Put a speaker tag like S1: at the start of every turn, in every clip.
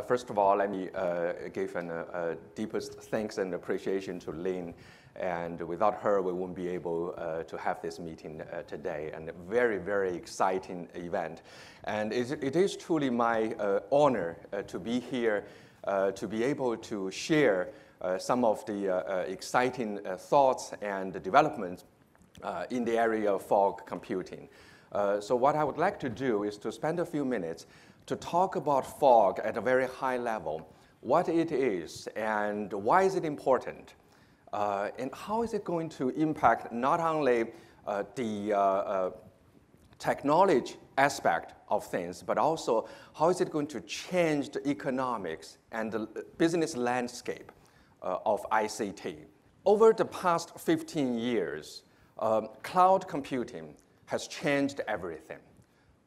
S1: First of all, let me give a deepest thanks and appreciation to Lynn. And without her, we wouldn't be able to have this meeting today. And a very, very exciting event. And it is truly my honor to be here, to be able to share some of the exciting thoughts and developments in the area of fog computing. So what I would like to do is to spend a few minutes to talk about fog at a very high level, what it is and why is it important, and how is it going to impact not only the technology aspect of things, but also how is it going to change the economics and the business landscape of ICT. Over the past 15 years, cloud computing has changed everything.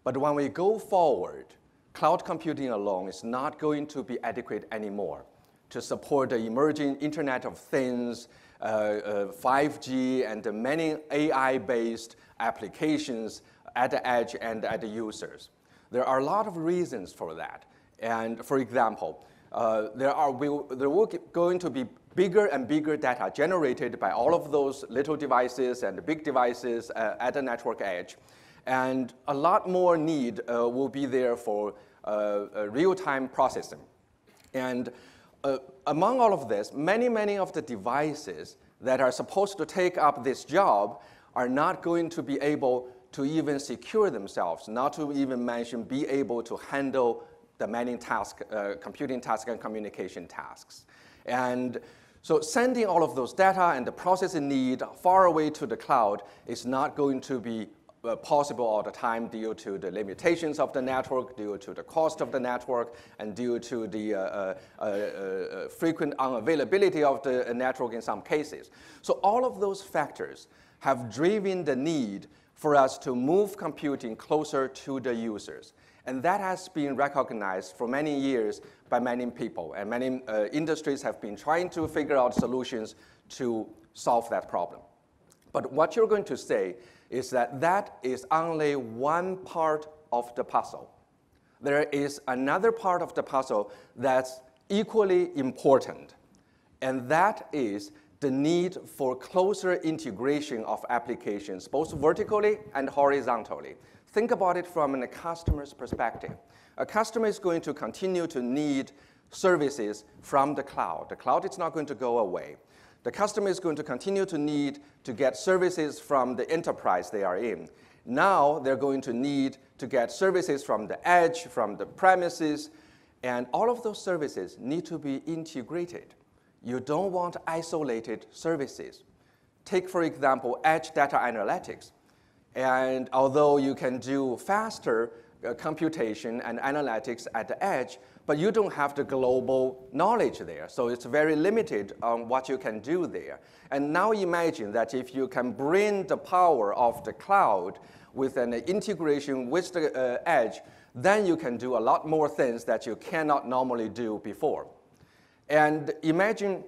S1: But when we go forward, cloud computing alone is not going to be adequate anymore to support the emerging Internet of Things, 5G, and the many AI-based applications at the edge and at the users. There are a lot of reasons for that. And for example, there will going to be bigger and bigger data generated by all of those little devices and big devices at the network edge. And a lot more need will be there for real-time processing. And among all of this, many of the devices that are supposed to take up this job are not going to be able to even secure themselves, not to even mention be able to handle the many tasks, computing tasks and communication tasks. And so sending all of those data and the processing need far away to the cloud is not going to be possible all the time due to the limitations of the network, due to the cost of the network, and due to the frequent unavailability of the network in some cases. So all of those factors have driven the need for us to move computing closer to the users. And that has been recognized for many years by many people. And many industries have been trying to figure out solutions to solve that problem. But what you're going to say is that that is only one part of the puzzle. There is another part of the puzzle that's equally important. And that is the need for closer integration of applications, both vertically and horizontally. Think about it from a customer's perspective. A customer is going to continue to need services from the cloud. The cloud is not going to go away. The customer is going to continue to need to get services from the enterprise they are in. Now they're going to need to get services from the edge, from the premises, and all of those services need to be integrated. You don't want isolated services. Take, for example, edge data analytics. And although you can do faster computation and analytics at the edge, but you don't have the global knowledge there. So it's very limited on what you can do there. And now imagine that if you can bring the power of the cloud with an integration with the edge, then you can do a lot more things that you cannot normally do before. And imagine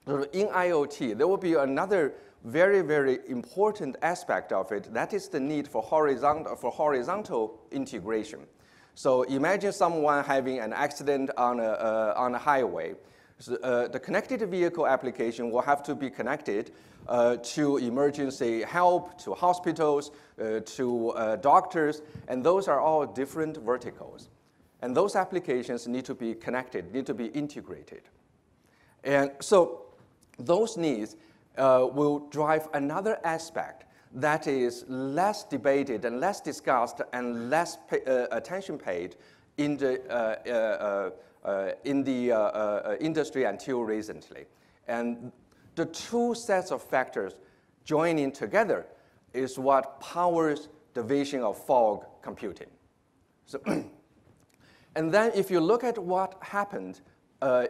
S1: in IoT, there will be another very, very important aspect of it. That is the need for horizontal integration. So imagine someone having an accident on a highway. So, the connected vehicle application will have to be connected to emergency help, to hospitals, to doctors, and those are all different verticals. And those applications need to be connected, need to be integrated. And so those needs will drive another aspect that is less debated and less discussed and less attention paid in the industry until recently. And the two sets of factors joining together is what powers the vision of fog computing. So and then if you look at what happened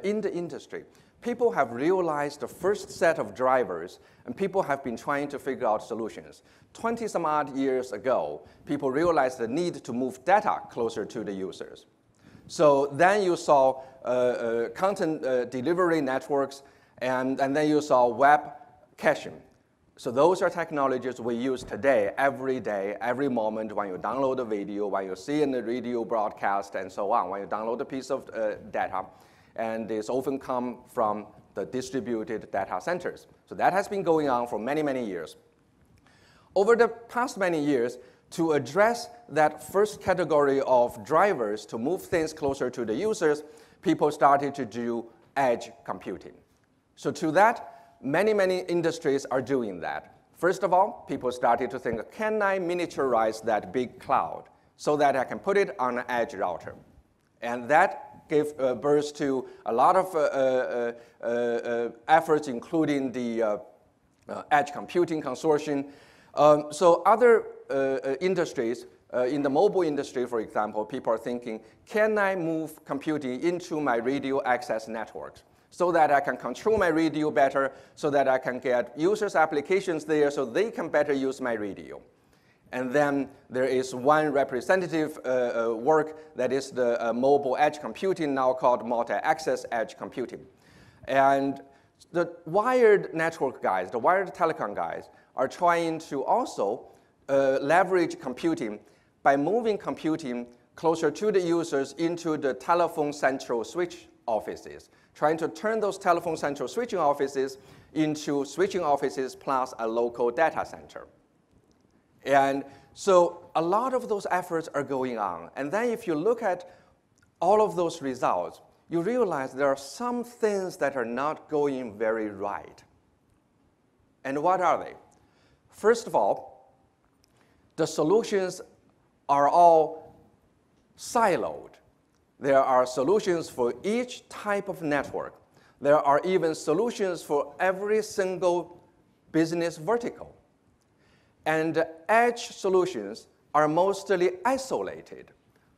S1: in the industry, people have realized the first set of drivers, and people have been trying to figure out solutions. 20-some odd years ago, people realized the need to move data closer to the users. So then you saw content delivery networks, and then you saw web caching. So those are technologies we use today, every moment when you download a video, when you see a radio broadcast, and so on, when you download a piece of data. And this often come from the distributed data centers. So that has been going on for many, many years. Over the past many years, to address that first category of drivers to move things closer to the users, people started to do edge computing. So to that, many, many industries are doing that. First of all, people started to think, can I miniaturize that big cloud so that I can put it on an edge router? And that gave birth to a lot of efforts, including the Edge Computing Consortium. So other industries, in the mobile industry, for example, people are thinking, can I move computing into my radio access networks so that I can control my radio better, so that I can get users' applications there so they can better use my radio? And then there is one representative work that is the mobile edge computing, now called multi-access edge computing. And the wired network guys, the wired telecom guys, are trying to also leverage computing by moving computing closer to the users into the telephone central switch offices, trying to turn those telephone central switching offices into switching offices plus a local data center. And so a lot of those efforts are going on. And then if you look at all of those results, you realize there are some things that are not going very right. And what are they? First of all, the solutions are all siloed. There are solutions for each type of network. There are even solutions for every single business vertical. And edge solutions are mostly isolated.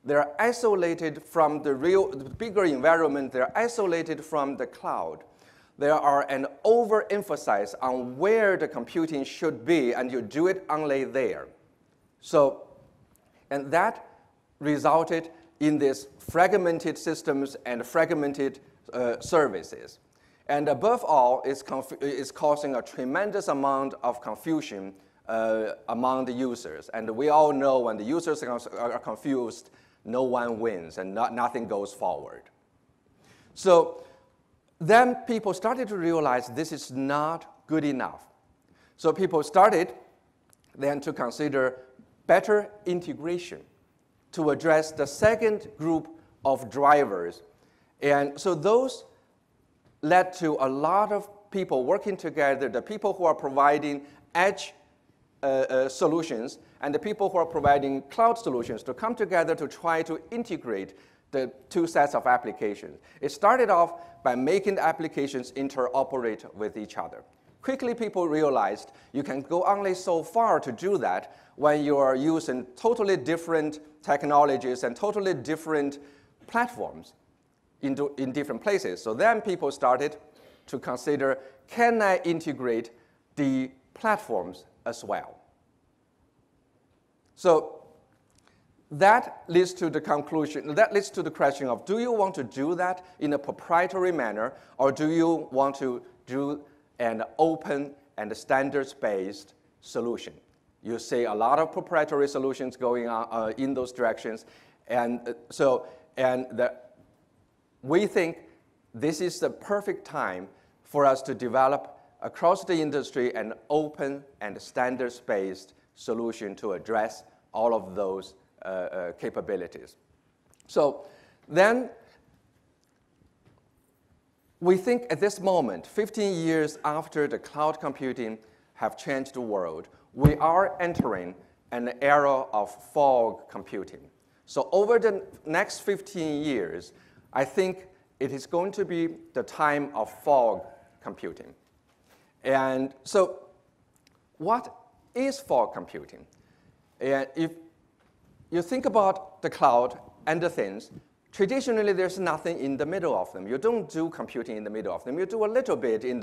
S1: They're isolated from the bigger environment. They're isolated from the cloud. There are an overemphasis on where the computing should be, and you do it only there. So, and that resulted in these fragmented systems and fragmented services. And above all, it's causing a tremendous amount of confusion among the users. And we all know when the users are confused, no one wins and nothing goes forward. So then people started to realize this is not good enough. So people started then to consider better integration to address the second group of drivers. And so those led to a lot of people working together, the people who are providing edge solutions and the people who are providing cloud solutions to come together to try to integrate the two sets of applications. It started off by making the applications interoperate with each other. Quickly, people realized you can go only so far to do that when you are using totally different technologies and totally different platforms in different places. So then people started to consider, can I integrate the platforms as well? So that leads to the conclusion, that leads to the question of, do you want to do that in a proprietary manner, or do you want to do an open and standards-based solution? You see a lot of proprietary solutions going on in those directions. And we think this is the perfect time for us to develop across the industry an open and standards-based solution to address all of those capabilities. So then we think at this moment, 15 years after the cloud computing have changed the world, we are entering an era of fog computing. So over the next 15 years, I think it is going to be the time of fog computing. And so what is fog computing? And if you think about the cloud and the things, traditionally there's nothing in the middle of them. You don't do computing in the middle of them. You do a little bit in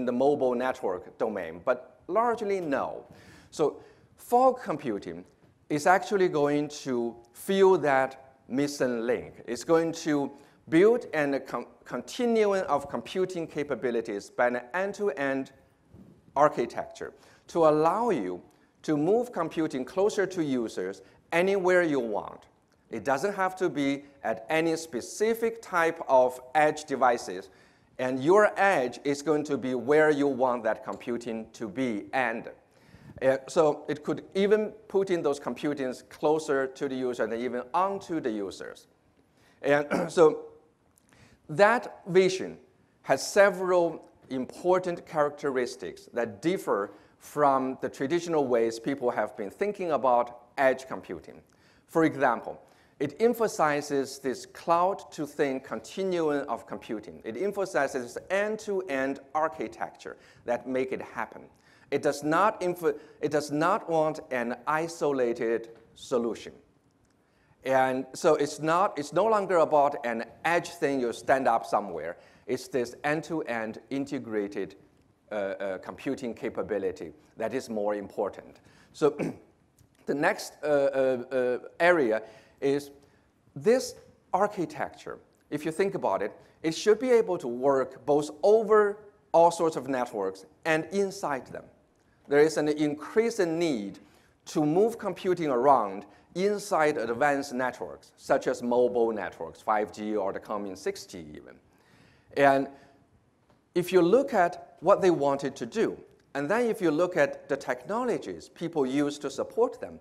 S1: the mobile network domain, but largely no. So fog computing is actually going to fill that missing link. It's going to build a continuum of computing capabilities by an end-to-end architecture. to allow you to move computing closer to users anywhere you want. It doesn't have to be at any specific type of edge devices, and your edge is going to be where you want that computing to be. And so it could even put in those computings closer to the user and even onto the users. And so that vision has several important characteristics that differ from the traditional ways people have been thinking about edge computing. For example, it emphasizes this cloud-to-thing continuum of computing. It emphasizes end-to-end architecture that make it happen. It does not want an isolated solution. And so it's no longer about an edge thing you stand up somewhere. It's this end-to-end integrated computing capability that is more important. So the next area is this architecture. If you think about it, it should be able to work both over all sorts of networks and inside them. There is an increasing need to move computing around inside advanced networks, such as mobile networks, 5G or the coming 6G even. And if you look at what they wanted to do, and then if you look at the technologies people use to support them,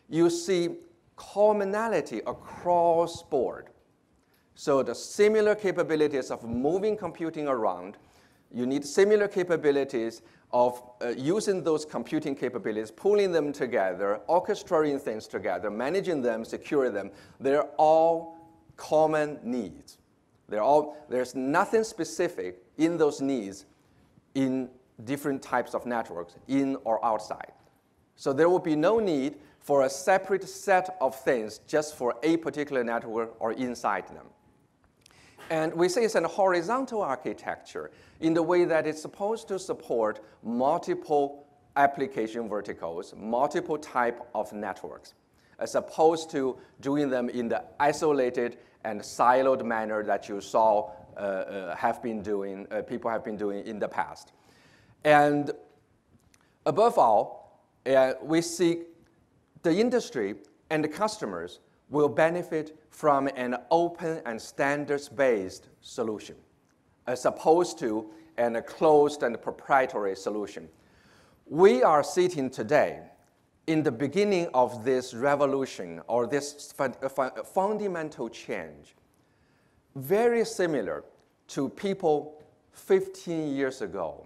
S1: you see commonality across board. So the similar capabilities of moving computing around, you need similar capabilities of using those computing capabilities, pulling them together, orchestrating things together, managing them, securing them. They're all common needs. There's nothing specific in those needs in different types of networks, in or outside. So there will be no need for a separate set of things just for a particular network or inside them. And we say it's a horizontal architecture in the way that it's supposed to support multiple application verticals, multiple type of networks, as opposed to doing them in the isolated and siloed manner that you saw people have been doing in the past. And above all, we see the industry and the customers will benefit from an open and standards-based solution, as opposed to a closed and proprietary solution. We are sitting today in the beginning of this revolution or this fundamental change, very similar to people 15 years ago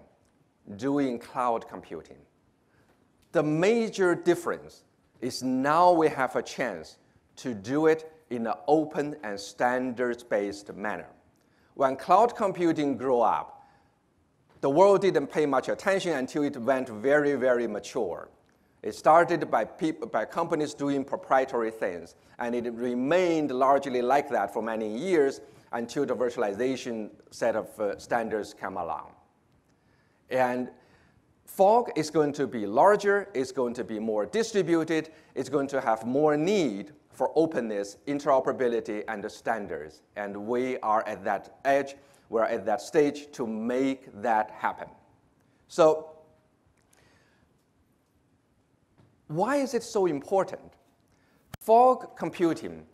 S1: doing cloud computing. The major difference is now we have a chance to do it in an open and standards-based manner. When cloud computing grew up, the world didn't pay much attention until it went very, very mature. It started by companies doing proprietary things, and it remained largely like that for many years until the virtualization set of standards came along. And fog is going to be larger, it's going to be more distributed, it's going to have more need for openness, interoperability, and the standards. And we are at that edge, we're at that stage to make that happen. So why is it so important? Fog computing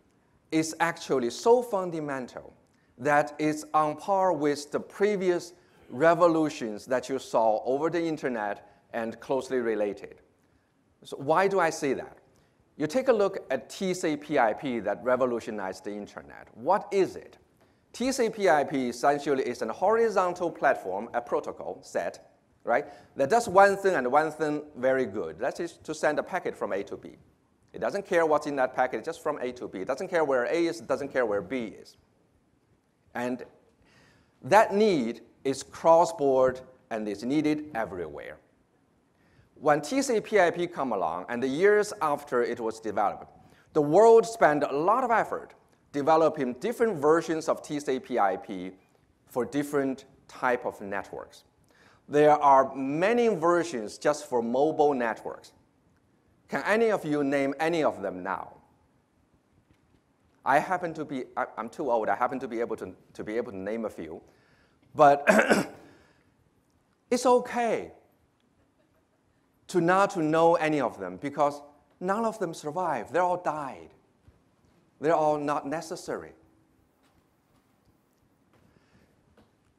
S1: is actually so fundamental that it's on par with the previous revolutions that you saw over the internet and closely related. So why do I say that? You take a look at TCP/IP that revolutionized the internet. What is it? TCP/IP essentially is a horizontal platform, a protocol set, right, that does one thing and one thing very good. That is to send a packet from A to B. It doesn't care what's in that packet, just from A to B. It doesn't care where A is, it doesn't care where B is. And that need is cross-board and is needed everywhere. When TCP/IP came along, and the years after it was developed, the world spent a lot of effort developing different versions of TCP/IP for different type of networks. There are many versions just for mobile networks. Can any of you name any of them now? I'm too old, I happen to be able to name a few. But it's okay to not to know any of them, because none of them survived. They all died. They're all not necessary.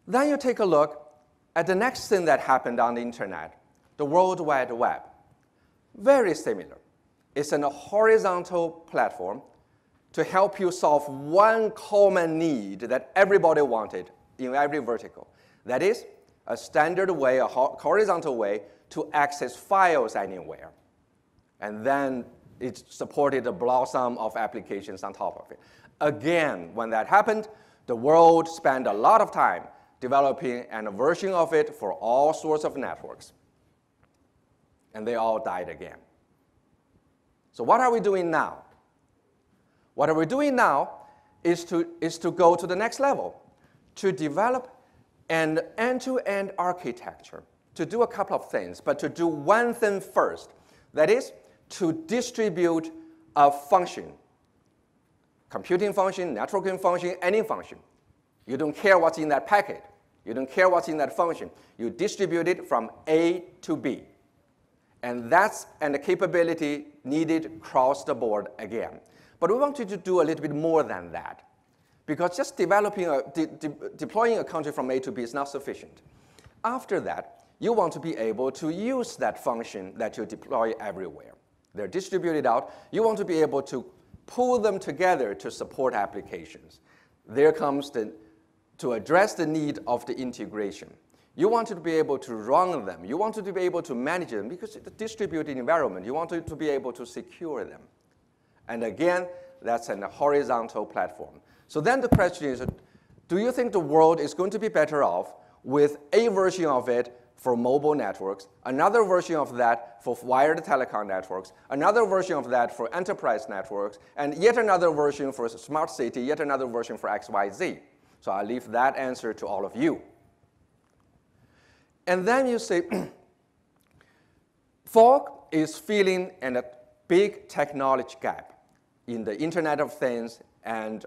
S1: Then you take a look at the next thing that happened on the internet, the World Wide Web. Very similar. It's a horizontal platform to help you solve one common need that everybody wanted in every vertical. That is a standard way, a horizontal way to access files anywhere. And then it supported a blossom of applications on top of it. Again, when that happened, the world spent a lot of time developing a version of it for all sorts of networks. And they all died again. So what are we doing now? What we're doing now is to go to the next level, to develop an end-to-end architecture, to do a couple of things, but to do one thing first. That is, to distribute a function, computing function, networking function, any function. You don't care what's in that packet. You don't care what's in that function. You distribute it from A to B. And that's the capability needed across the board again. But we want you to do a little bit more than that, because just deploying a country from A to B is not sufficient. After that, you want to be able to use that function that you deploy everywhere. They're distributed out. You want to be able to pull them together to support applications. There comes to address the need of the integration. You want to be able to run them. You want to be able to manage them, because it's a distributed environment. You want to be able to secure them. And again, that's a horizontal platform. So then the question is, do you think the world is going to be better off with a version of it for mobile networks, another version of that for wired telecom networks, another version of that for enterprise networks, and yet another version for smart city, yet another version for XYZ? So I leave that answer to all of you. And then you say, Fog is feeling a big technology gap in the Internet of Things and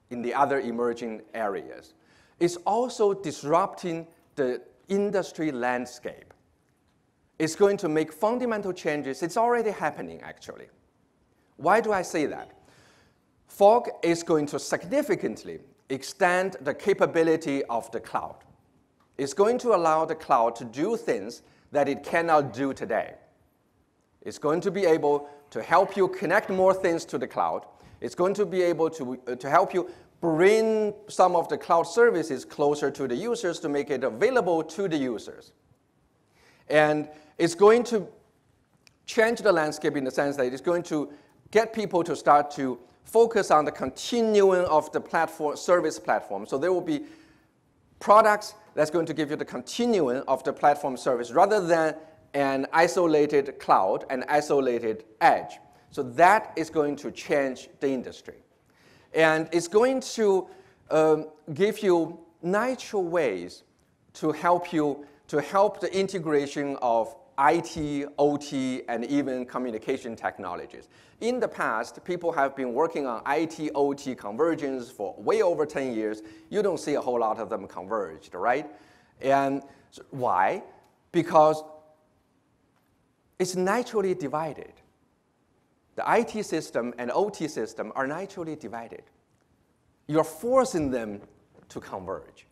S1: in the other emerging areas. It's also disrupting the industry landscape. It's going to make fundamental changes. It's already happening, actually. Why do I say that? Fog is going to significantly extend the capability of the cloud. It's going to allow the cloud to do things that it cannot do today. It's going to be able to help you connect more things to the cloud. It's going to be able to help you bring some of the cloud services closer to the users to make it available to the users. And it's going to change the landscape in the sense that it's going to get people to start to focus on the continuum of the platform, service platform. So there will be products that's going to give you the continuum of the platform service rather than an isolated cloud, an isolated edge. So that is going to change the industry. And it's going to give you natural ways to help the integration of IT, OT, and even communication technologies. In the past, people have been working on IT, OT convergence for way over 10 years. You don't see a whole lot of them converged, right? And why? Because it's naturally divided. The IT system and OT system are naturally divided. You're forcing them to converge.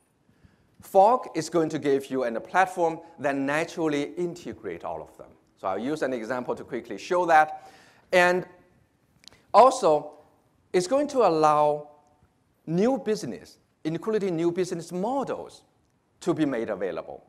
S1: Fog is going to give you a platform that naturally integrates all of them. So I'll use an example to quickly show that. And also, it's going to allow new business, including new business models, to be made available.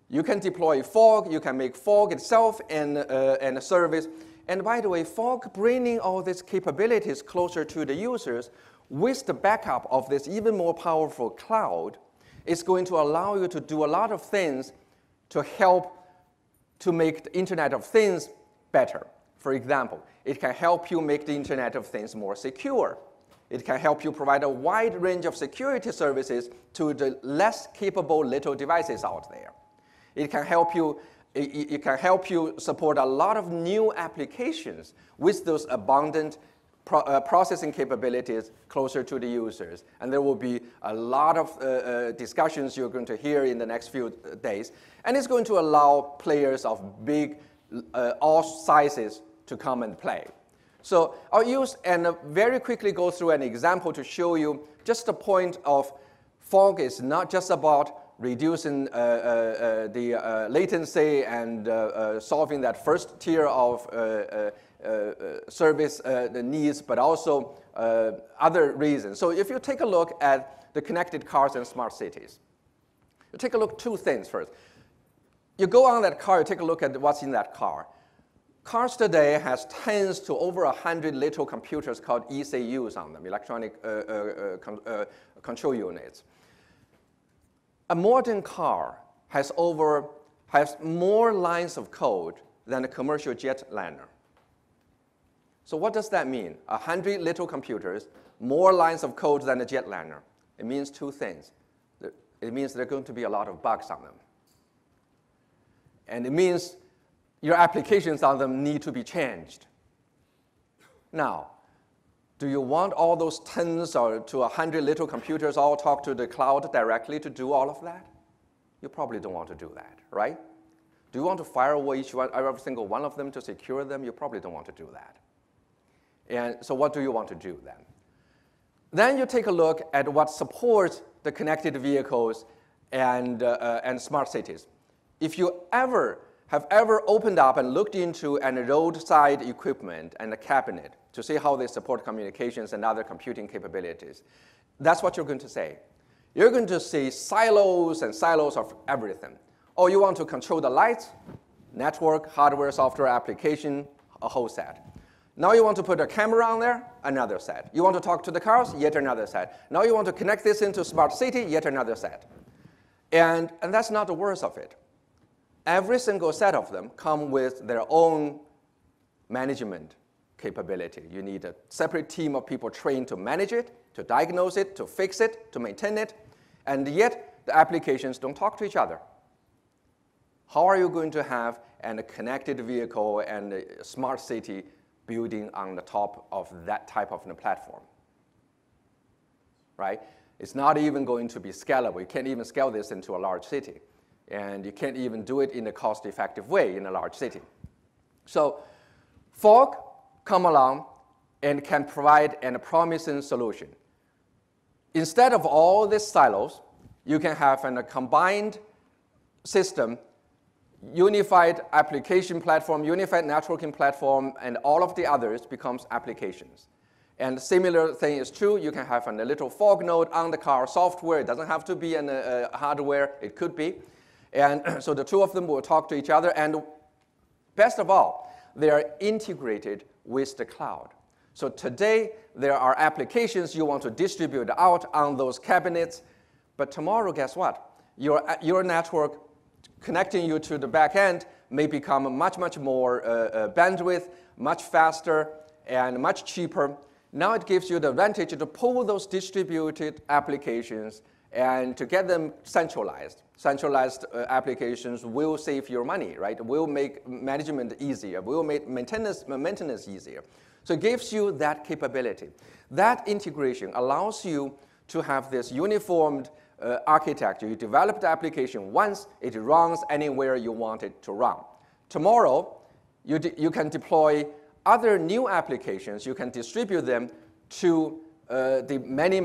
S1: You can deploy Fog. You can make Fog itself and a service. And by the way, Fog bringing all these capabilities closer to the users with the backup of this even more powerful cloud is going to allow you to do a lot of things to help to make the Internet of Things better. For example, it can help you make the Internet of Things more secure. It can help you provide a wide range of security services to the less capable little devices out there. It can help you support a lot of new applications with those abundant processing capabilities closer to the users. And there will be a lot of discussions you're going to hear in the next few days. And it's going to allow players of big, all sizes to come and play. So I'll use and very quickly go through an example to show you just the point of fog is not just about reducing the latency and solving that first tier of service needs, but also other reasons. So if you take a look at the connected cars and smart cities, you take a look at two things first. You go on that car, you take a look at what's in that car. Cars today has tens to over 100 little computers called ECUs on them, electronic control units. A modern car has more lines of code than a commercial jetliner. So what does that mean? 100 little computers, more lines of code than a jetliner. It means two things. It means there are going to be a lot of bugs on them. And it means your applications on them need to be changed. Now, do you want all those tens or to 100 little computers all talk to the cloud directly to do all of that? You probably don't want to do that, right? Do you want to firewall every single one of them to secure them? You probably don't want to do that. And so what do you want to do then? Then you take a look at what supports the connected vehicles and smart cities. If you have ever opened up and looked into a roadside equipment and a cabinet to see how they support communications and other computing capabilities, that's what you're going to say. You're going to see silos and silos of everything. Oh, you want to control the lights, network, hardware, software, application, a whole set. Now you want to put a camera on there, another set. You want to talk to the cars, yet another set. Now you want to connect this into smart city, yet another set. And that's not the worst of it. Every single set of them come with their own management capability. You need a separate team of people trained to manage it, to diagnose it, to fix it, to maintain it, and yet the applications don't talk to each other. How are you going to have a connected vehicle and a smart city building on the top of that type of a platform? Right? It's not even going to be scalable. You can't even scale this into a large city. And you can't even do it in a cost-effective way in a large city. So fog come along and can provide a promising solution. Instead of all these silos, you can have a combined system, unified application platform, unified networking platform, and all of the others becomes applications. And similar thing is true. You can have a little fog node on the car software. It doesn't have to be hardware. It could be. And so the two of them will talk to each other. And best of all, they are integrated with the cloud. So today, there are applications you want to distribute out on those cabinets. But tomorrow, guess what? Your network connecting you to the back end may become much, much more bandwidth, much faster, and much cheaper. Now it gives you the advantage to pull those distributed applications and to get them centralized. Centralized applications will save your money, right? Will make management easier, will make maintenance easier. So it gives you that capability. That integration allows you to have this uniformed architecture. You develop the application once, it runs anywhere you want it to run. Tomorrow, you can deploy other new applications. You can distribute them to the many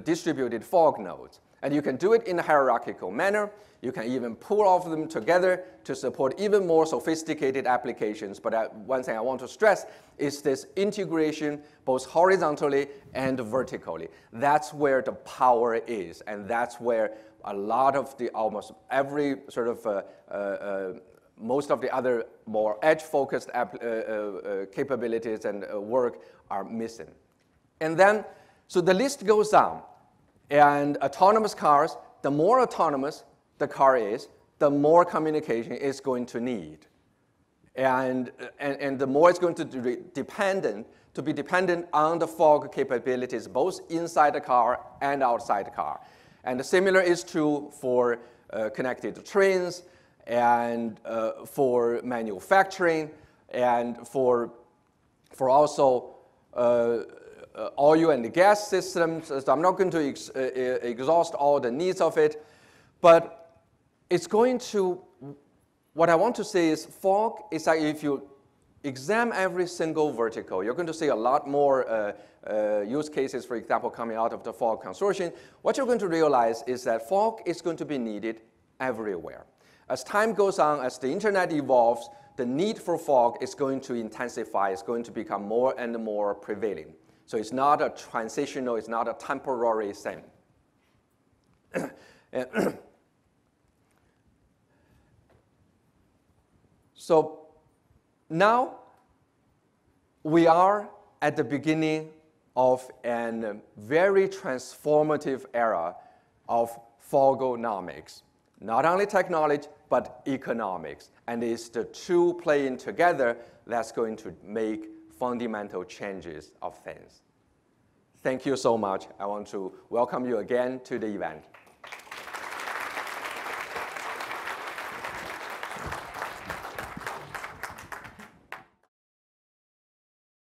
S1: distributed fog nodes. And you can do it in a hierarchical manner. You can even pull all of them together to support even more sophisticated applications. But one thing I want to stress is this integration both horizontally and vertically. That's where the power is. And that's where a lot of almost every sort of most of the other more edge-focused capabilities and work are missing. And then, so the list goes on. And autonomous cars, the more autonomous the car is, the more communication it's going to need. And the more it's going to be dependent on the fog capabilities, both inside the car and outside the car. And similar is true for connected trains, and for manufacturing, and for also oil and gas systems. So I'm not going to exhaust all the needs of it, but it's going to, what I want to say is fog is like if you examine every single vertical, you're going to see a lot more use cases, for example, coming out of the fog consortium. What you're going to realize is that fog is going to be needed everywhere. As time goes on, as the internet evolves, the need for fog is going to intensify, it's going to become more and more prevailing. So it's not a transitional, it's not a temporary thing. So now we are at the beginning of a very transformative era of Fogonomics. Not only technology, but economics. And it's the two playing together that's going to make fundamental changes of things. Thank you so much. I want to welcome you again to the event.